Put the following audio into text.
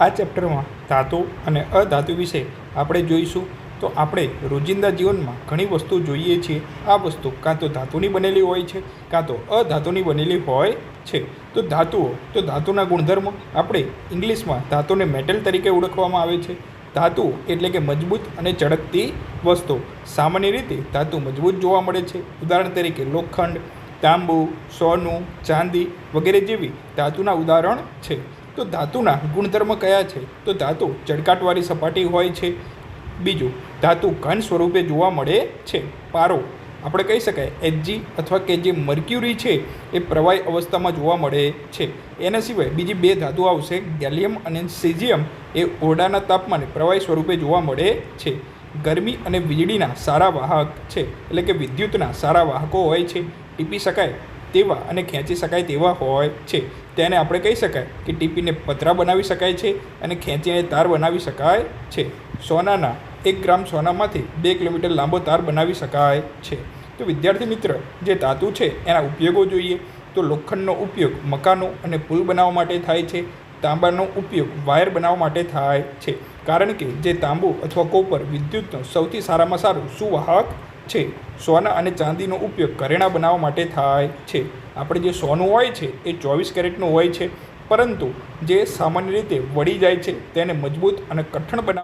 આ ચેપ્ટરમાં ધાતુ અને અધાતુ વિશે આપણે જોઈશું। તો આપણે રોજિંદા જીવનમાં ઘણી વસ્તુ જોઈએ છીએ। આ વસ્તુ કાં તો ધાતુની બનેલી હોય છે, કાં તો અધાતુની બનેલી હોય છે। તો ધાતુના ગુણધર્મો આપણે ઇંગ્લિશમાં ધાતુને મેટલ તરીકે ઓળખવામાં આવે છે। ધાતુ એટલે કે મજબૂત અને ચળકતી વસ્તુ। સામાન્ય રીતે ધાતુ મજબૂત જોવા મળે છે। ઉદાહરણ તરીકે લોખંડ, તાંબુ, સોનું, ચાંદી વગેરે જેવી ધાતુના ઉદાહરણ છે। તો ધાતુના ગુણધર્મ કયા છે? તો ધાતુ ચળકાટવાળી સપાટી હોય છે। બીજું, ધાતુ ઘન સ્વરૂપે જોવા મળે છે। પારો આપણે કહી શકાય Hg અથવા કે જે મર્ક્યુરી છે એ પ્રવાહી અવસ્થામાં જોવા મળે છે। એના સિવાય બીજી બે ધાતુ આવશે, ગેલિયમ અને સીઝિયમ, એ ઓરડાના તાપમાને પ્રવાહી સ્વરૂપે જોવા મળે છે। ગરમી અને વીજળીના સારા વાહક છે, એટલે કે વિદ્યુતના સારા વાહકો હોય છે। ટીપી શકાય તેવા અને ખેંચી શકાય તેવા હોય છે। તેને આપણે કહી શકાય કે ટીપીને પતરા બનાવી શકાય છે અને ખેંચીને તાર બનાવી શકાય છે। સોનાના 1 ગ્રામ સોનામાંથી 2 કિલોમીટર લાંબો તાર બનાવી શકાય છે। તો વિદ્યાર્થી મિત્ર, જે ધાતુ છે એના ઉપયોગો જોઈએ તો લોખંડનો ઉપયોગ મકાનો અને પુલ બનાવવા માટે થાય છે। તાંબાનો ઉપયોગ વાયર બનાવવા માટે થાય છે, કારણ કે જે તાંબુ અથવા કોપર વિદ્યુતનો સૌથી સારામાં સારું સુવાહક છે। સોના અને ચાંદીનો ઉપયોગ ઘરેણાં બનાવવા માટે થાય છે। આપણે જે સોનું હોય છે એ 24 કેરેટનું હોય છે, પરંતુ જે સામાન્ય રીતે વળી જાય છે તેને મજબૂત અને કઠણ બનાવવા